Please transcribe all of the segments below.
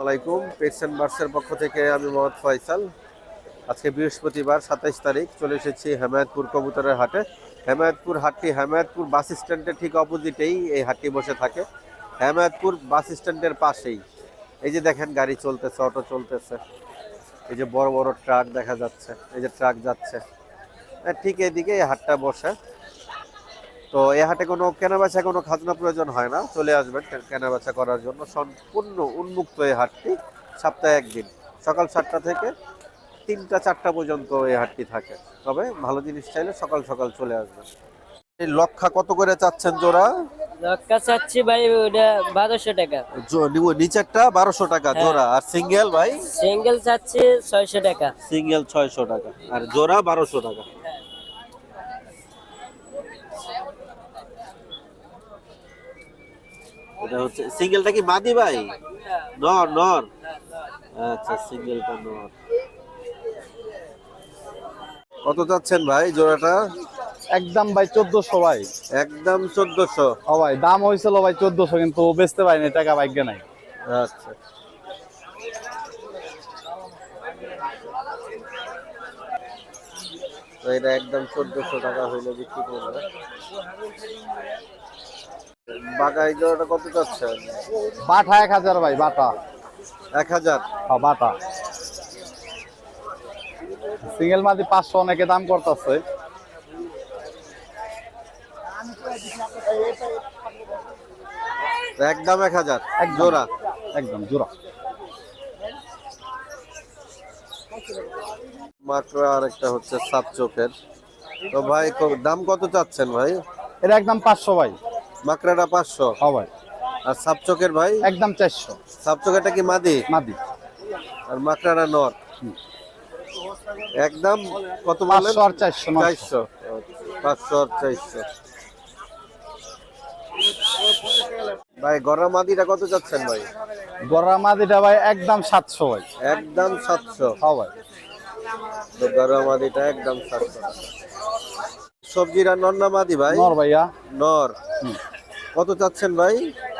আসসালামাইকুম pets and বার্ডসের পক্ষ থেকে আমি মোহাম্মদ ফয়সাল। আজকে বৃহস্পতিবার 27 তারিখ চলে এসেছি হেমায়তপুর কবুতরের হাটে। হেমায়তপুর হাটটি হেমায়তপুর বাস স্ট্যান্ডের ঠিক অপোজিটেই এই হাটটি বসে থাকে। হেমায়তপুর বাস স্ট্যান্ডের পাশেই এই যে দেখেন গাড়ি চলতেছে, অটো চলতেছে, এই যে বড় বড় ট্রাক দেখা যাচ্ছে, এই যে ট্রাক যাচ্ছে, ঠিক এইদিকে এই হাটটা বসে। তো এই হাটে কোনো কেনাবেচা কোনো খাজনা প্রয়োজন হয় না, চলে আসবেন কেনাবেচা করার জন্য। সম্পূর্ণ উন্মুক্ত এই হাটটি, সপ্তাহে একদিন সকাল 7টা থেকে 3টা 4টা পর্যন্ত এই হাটটি থাকে। তবে ভালো জিনিস চাইলে সকাল সকাল চলে আসবেন। এই লক্ষা কত করে চাচ্ছেন জোড়া? লক্কা চাচ্ছি ভাই ওটা 1200 টাকা। নিচেরটা 1200 টাকা হ্যাঁ। জোড়া, আর সিঙ্গেল ভাই? সিঙ্গেল চাচ্ছি 600 টাকা। সিঙ্গেল 600 টাকা আর জোড়া 1200 টাকা। এটা হচ্ছে সিঙ্গেলটা কি মাদি ভাই? নর নর। আচ্ছা, সিঙ্গেলটা নর। কত যাচ্ছেন ভাই জোড়াটা? একদম ভাই 1400 ভাই। একদম 1400। ও ভাই দাম হয়েছিল ভাই 1400, কিন্তু বেচতে পারিনি, টাকা ভাগ্যে নাই। আচ্ছা, তো এটা একদম 1400 টাকা হইলে বিক্রি করবে। বাগাই জোড়াটা কত যাচ্ছেন? বাটা 1000 ভাই, বাটা 1000। হ্যাঁ বাটা। সিঙ্গেল মাদি 500, অনেকে দাম করতেছে। একদম 1000 এক জোড়া। একদম জোড়া। মাত্র আরেকটা হচ্ছে সাত চোখের। তো ভাই দাম কত চাচ্ছেন ভাই? এটা একদম 500 ভাই। মাকড়াটা 500। হ্যাঁ ভাই। আর সাপ চোখের ভাই? একদম 400। সাপ চোখেরটা কি মাদি? মাদি। আর মাকড়াটা নর। একদম কত বলেন? 500 আর 400। 400। 500 আর 400। ভাই গড়া মাদিটা কত যাচ্ছেন ভাই? গড়া মাদিটা ভাই একদম 700 ভাই। একদম 700। হ্যাঁ ভাই। তো গড়া মাদিটা একদম 700। সবজিরা নর না মাদি ভাই? নর ভাইয়া। নর। কত চাচ্ছেন ভাই?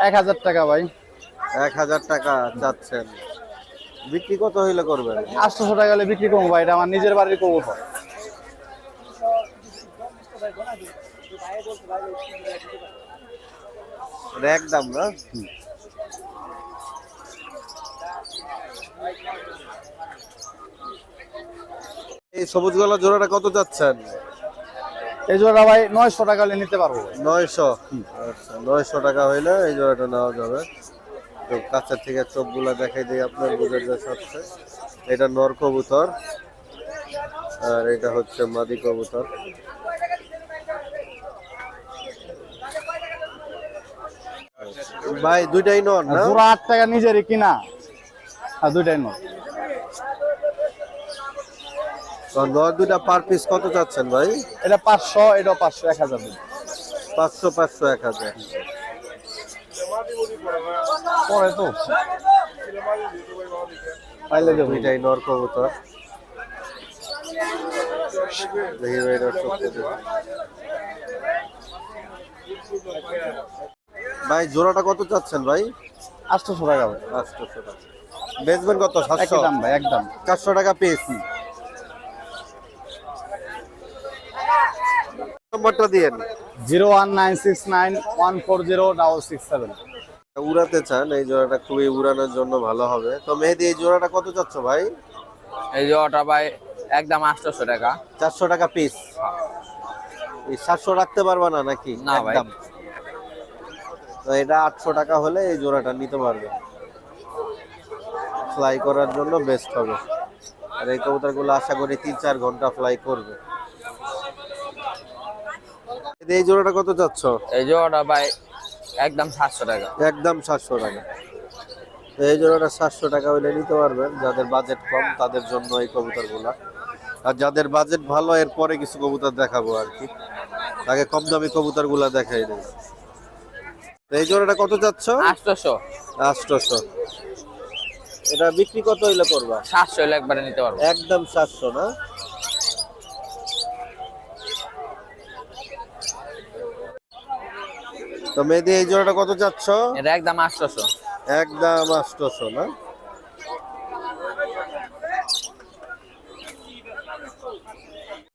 1000 টাকা ভাই। 1000 টাকা চাচ্ছেন। বিক্রি কত হইলে করবেন? 800 টাকা হলে বিক্রি করবো ভাই, এটা আমার নিজের বাড়ির কবুতর। এটা একদম না? এই সবুজ গলা জোড়াটা কত যাচ্ছেন? এই জোড়া ভাই 900 টাকা হলে নিতে পারবো। 900। আচ্ছা, 900 টাকা হইলে এই জোড়াটা নেওয়া যাবে। তো কাছের থেকে চোখগুলা দেখাই দিই আপনার বুঝে যাচ্ছে। এটা নর কবুতর আর এটা হচ্ছে মাদি কবুতর। ভাই দুইটাই নর না? জোড়া 8 টাকা নিজেরই কিনা। আর দুইটাই নর। তো নর দুইটা পার পিস কত চাচ্ছেন ভাই? এটা 500, এটা 500, 1000 দিন। 500 500 1000। পরে তো পাইলে দেবো। দুইটাই নর কবুতর। দেখি ভাই নর চোখটা দেখি। ভাই জোড়াটা কত চাচ্ছেন ভাই? 800 টাকা ভাই। 800 টাকা। বেচবেন কত? একই 700? দাম ভাই, একদম। 400 টাকা পিস। নম্বরটা দিয়েন। 01969140667। উড়াতে চান এই জোড়াটা, খুবই উড়ানোর জন্য ভালো হবে। তো মেহেদি এই জোড়াটা কত চাচ্ছ ভাই? এই যে ওটা ভাই একদম 800 টাকা। 400 টাকা পিস। এই 700 রাখতে পারবা না নাকি? না ভাই। একদম। তো এটা 800 টাকা হলে এই জোড়াটা নিতে পারবে, ফ্লাই করার জন্য বেস্ট হবে। আর এই কবুতরগুলো আশা করি 3-4 ঘন্টা ফ্লাই করবে। এই জোড়াটা কত চাচ্ছ? এই যে ওটা ভাই একদম 700 টাকা। একদম 700 টাকা। তো এই জোড়াটা 700 টাকা হইলে নিতে পারবেন। যাদের বাজেট কম তাদের জন্য এই কবুতরগুলা, আর যাদের বাজেট ভালো এরপরে কিছু কবুতর দেখাবো আর কি। আগে কম দামি কবুতরগুলা দেখাই দেয়। তো এই জোড়াটা কত চাচ্ছ? 800। 800। এটা বিক্রি কত হইলে করবা? 700 হলে একবারে নিতে পারবো। একদম 700 না? তো মেহেদি এই জোড়াটা কত চাচ্ছ? এটা একদম 800। একদম 800 না?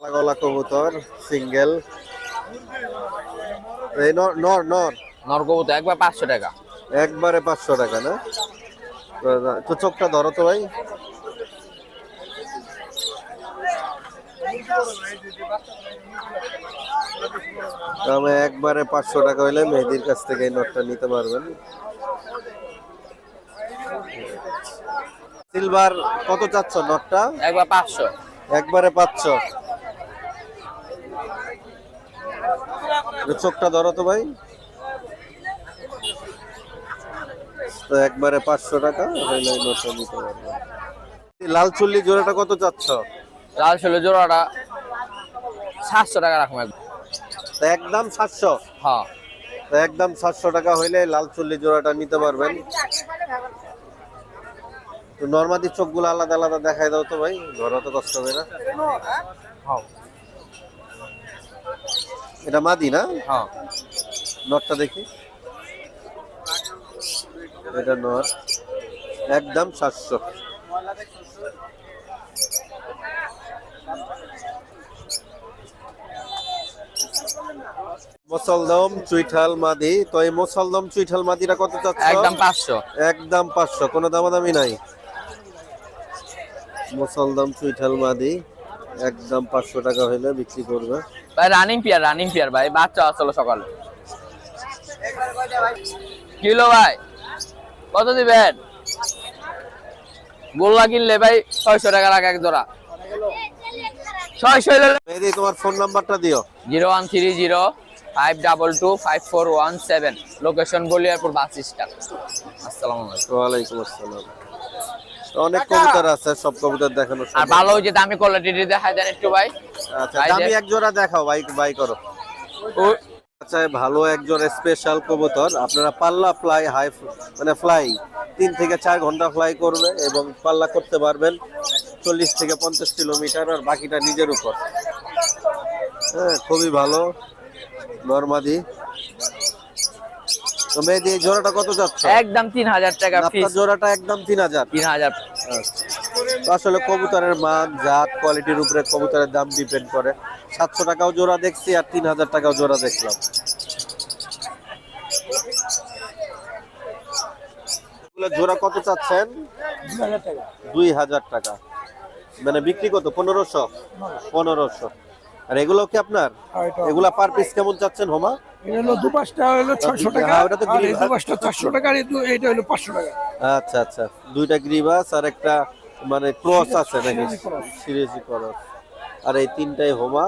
গলা কবুতর সিঙ্গেল, এই নর নর নর নর কবুতর একবার 500 টাকা। একবারে 500 টাকা না? তো চোখটা ধরো তো ভাই। তবে একবারে 500 টাকা হইলে মেহেদির কাছ থেকে এই নটটা নিতে পারবেন। সিলভার কত চাচ্ছ নটটা? একবার 500। একবারে 500। চোখটা ধরো তো ভাই। তো একবারে 500 টাকা হইলে এই নটটা নিতে পারবেন। লাল চুল্লি জোড়াটা কত চাচ্ছ? লাল ছিল জোড়াটা 700 টাকা রাখুন একবার। তো একদম 700। হ্যাঁ তো একদম 700 টাকা হইলে লাল চুল্লি জোড়াটা নিতে পারবেন। তো নরমাদি চোখগুলো আলাদা আলাদা দেখাই দাও তো ভাই, ধরো তো কষ্ট হবে না। এটা মাদি না? হ্যাঁ নরটা দেখি, এটা নর, একদম 700। মুসলদম চুইঠাল মাদি, তো এই মুসলদম চুইঠাল মাদিটা কত চাচ্ছ? একদম 500। একদম 500, কোনো দামাদামি নাই। মুসলদম চুইঠাল মাদি একদম 500 টাকা হইলে বিক্রি করবে। ভাই রানিং পিয়ার ভাই, বাচ্চা আসলো সকালে। কিলো ভাই কত দিবেন? গোল্লা কিনলে ভাই 600 টাকা রাখ এক জোড়া। 600 মেহেদি তোমার ফোন নাম্বারটা দিও। 01305225417, লোকেশন বলিয়ারপুর বাস স্ট্যান্ড। আসসালামু আলাইকুম। ওয়ালাইকুম আসসালাম। অনেক কবুতর আছে, সব কবুতর দেখানো আর সম্ভব ভালো না। ওই যে দামি কোয়ালিটির দেখা দেন একটু ভাই। আচ্ছা ভাই দামি যে- এক জোড়া দেখাও ভাই, বাই করো। আচ্ছা ভালো এক জোড়া স্পেশাল কবুতর, আপনারা পাল্লা ফ্লাই হাই মানে ফ্লাই 3 থেকে 4 ঘন্টা ফ্লাই করবে এবং পাল্লা করতে পারবেন 40 থেকে 50 কিলোমিটার, আর বাকিটা নিজের উপর। হ্যাঁ খুবই ভালো নরমাদি। তো মেহেদি এই জোড়াটা কত যাচ্ছে? একদম 3000 টাকা আপনার পিস। জোড়াটা একদম 3000। 3000। তো আসলে কবুতরের মান, জাত, কোয়ালিটির উপরে কবুতরের দাম ডিপেন্ড করে। 700 টাকাও জোড়া দেখছি আর 3000 টাকাও জোড়া দেখলাম। এগুলো জোড়া কত চাচ্ছেন? 2000 টাকা। মানে বিক্রি কত? 1500। আর এগুলো কি আপনার? এগুলা পার পিস কেমন চাচ্ছেন হোমা? এটা হলো দুপাশটা হলো 600 টাকা, হ্যাঁ, ওটা তো আর এই গ্রিবাস। দুপাশটা 400 টাকা, আর এইটা হলো 500 টাকা। আচ্ছা আচ্ছা, দুইটা গ্রিবাস আর একটা মানে ক্রস আছে নাকি? সিরিজি cross। সিরিজি ক্রস। আর এই তিনটাই হোমা।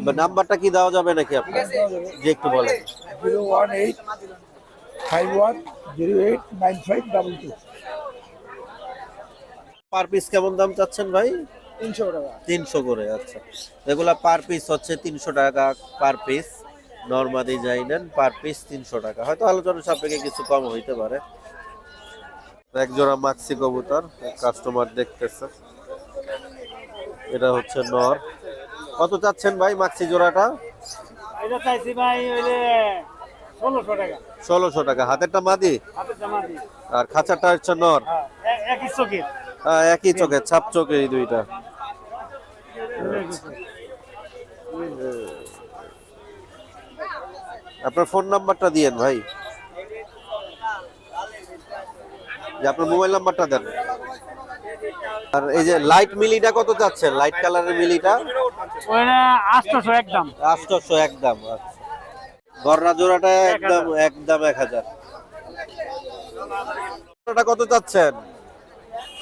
বা নাম্বারটা কি দেওয়া যাবে নাকি আপনার? যে একটু বলেন। 01851089522। পার পিস কেমন দাম চাচ্ছেন ভাই? 300 টাকা। 300 করে। আচ্ছা এগুলা পার পিস হচ্ছে 300 টাকা পার পিস। নরমাদি যাই নেন পার পিস 300 টাকা, হয়তো আলোচনা সাপেক্ষে কিছু কম হইতে পারে। এক জোড়া মাক্সি কবুতর কাস্টমার দেখতেছে, এটা হচ্ছে নর। কত চাচ্ছেন ভাই মাক্সি জোড়াটা? এটা চাইছি ভাই ওইলে 1600 টাকা। 1600 টাকা। হাতেরটা মাদি হাতে জমা দি। আর খাঁচাটা হচ্ছে নর। একই চোখের। হ্যাঁ একই চোখে, ছাপ চোখে এই দুইটা। আপনার ফোন নাম্বারটা দিয়েন ভাই, যে আপনার মোবাইল নাম্বারটা দেন। আর এই যে লাইট মিলিটা কত চাচ্ছেন? লাইট কালারের মিলিটা ওইটা 800 একদম। 800 একদম। আচ্ছা গররা জোড়াটা একদম 1000। জোড়াটা কত চাচ্ছেন?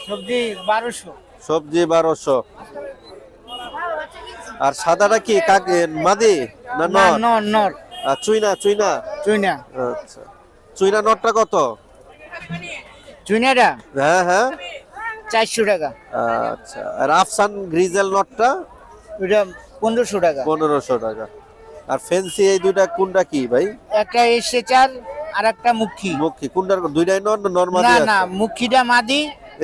সবজি 1200। সবজি 1200। আর সাদাটা কি কাকে মাদি না নর? নর নর। আর চুইনা? চুইনা। আচ্ছা চুইনা নরটা কত? চুইনাটা হ্যাঁ হ্যাঁ 400 টাকা। আচ্ছা আর আফসান গ্রিজেল নটটা? ওইটা 1500 টাকা। 1500 টাকা। আর ফেন্সি এই দুইটা কোনটা কি ভাই? একটা এসে4 আর একটা মুখী। মুখী কোনটার? দুইটাই নর না নরমাদি না আছে? না, মুখীটা মাদি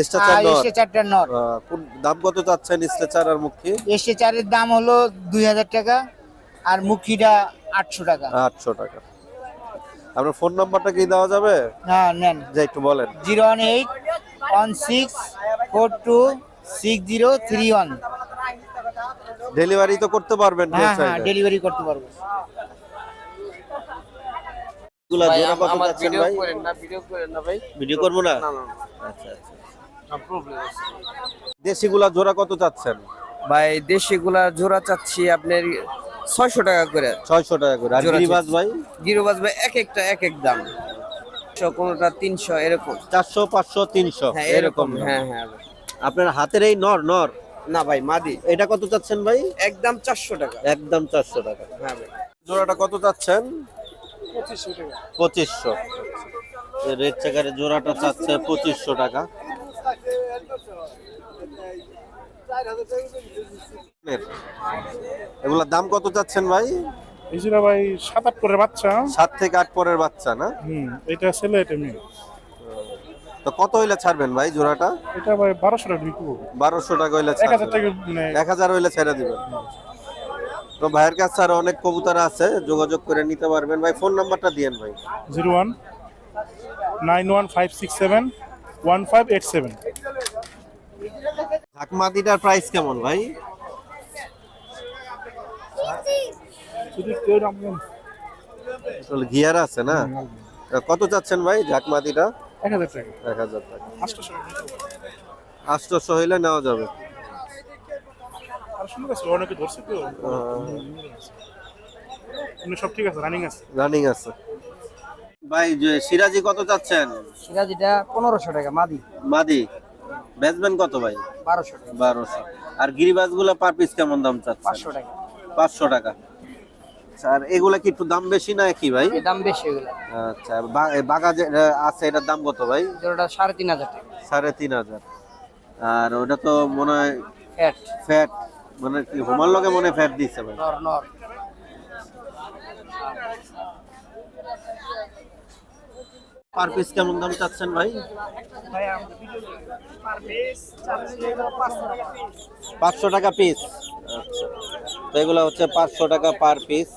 স্ট্রেচার আর নর। এসে4টা নর। কোন দাম কত চাচ্ছেন স্ট্রেচার আর মুখী? এসে4 এর দাম হলো 2000 টাকা আর মুখীটা 800 টাকা। 800 টাকা। আপনার ফোন নাম্বারটা কি দেওয়া যাবে? হ্যাঁ নেন। যে একটু বলেন। 01816426031। ডেলিভারি তো করতে পারবেন হ্যাঁ হ্যাঁ ডেলিভারি করতে পারবো। এগুলা ভাই, জোড়া কত আমার যাচ্ছেন ভিডিও ভাই? করেন না, ভিডিও করেন না ভাই। ভিডিও করবো না? না, না, না। আচ্ছা আচ্ছা। প্রবলেম আছে। দেশিগুলা জোড়া কত চাচ্ছেন? ভাই দেশিগুলা জোড়া চাচ্ছি আপনার 600 টাকা করে। 600 টাকা করে। আর জোড়া গিরিবাজ ভাই? গিরোবাজ ভাই এক একটা এক এক দাম, কোনটা 300 এরকম। 400 500 300 হ্যাঁ এরকম এরকম, দাম। হ্যাঁ হ্যাঁ ভাই। আপনার হাতের এই নর নর না ভাই মাদি, এটা কত চাচ্ছেন ভাই? একদম 400 টাকা। একদম 400 টাকা। হ্যাঁ ভাই। জোড়াটা কত চাচ্ছেন? 2500 টাকা। 2500। এই রেড চেকারের জোড়াটা চাচ্ছে 2500 টাকা। এগুলোর দাম কত চাচ্ছেন ভাই? এই ছিল ভাই 7-8 করে বাচ্চা। 7 থেকে 8 পরের বাচ্চা না? এটা ছেলে এটা মেয়ে। তো কত হইলে ছাড়বেন ভাই জোড়াটা? এটা ভাই 1200 টাকা বিক্রি করবো। 1200 টাকা হইলে 1000 ছাড়বেন। টাকা মানে 1000 হইলে ছেড়ে দিবেন। তো ভাইয়ের কাছে আরো অনেক কবুতর আছে, যোগাযোগ করে নিতে পারবেন। ভাই ফোন নাম্বারটা দিয়েন ভাই। 01 91567 1587। ঢাকমাদিটার প্রাইস কেমন ভাই? যদি কেউ রামন আসলে গিয়ার আছে না? কত চাচ্ছেন ভাই ঢাকমাদিটা? 1000 টাকা। 1000 টাকা। 800 800 হইলে নেওয়া যাবে। আর সুন্দর আছে, অনেকে ধরছে তো। এমনি সব ঠিক আছে, রানিং আছে। রানিং আছে। ভাই যে সিরাজি কত চাচ্ছেন? সিরাজিটা 1500 টাকা মাদি। মাদি বেচবেন কত ভাই? 1200 টাকা। 1200। আর গিরিবাজ গুলা পার পিস কেমন দাম চাচ্ছেন? 500 টাকা। 500 টাকা। আর এগুলা কি একটু দাম বেশি না কি ভাই? এর দাম বেশি এগুলো। আচ্ছা বাগা যে আছে এটার দাম কত ভাই? জোড়াটা 3500 টাকা। 3500। আর ওটা তো মনে হয় ফ্যাট ফ্যাট, মানে কি হোমার লগে মনে ফ্যাট দিচ্ছে ভাই। নর নর। পার পিস কেমন দাম চাচ্ছেন ভাই? ভাই আমরা পার পিস 500 টাকা পিস। 500 টাকা পিস। আচ্ছা, তো এগুলো হচ্ছে 500 টাকা পার পিস।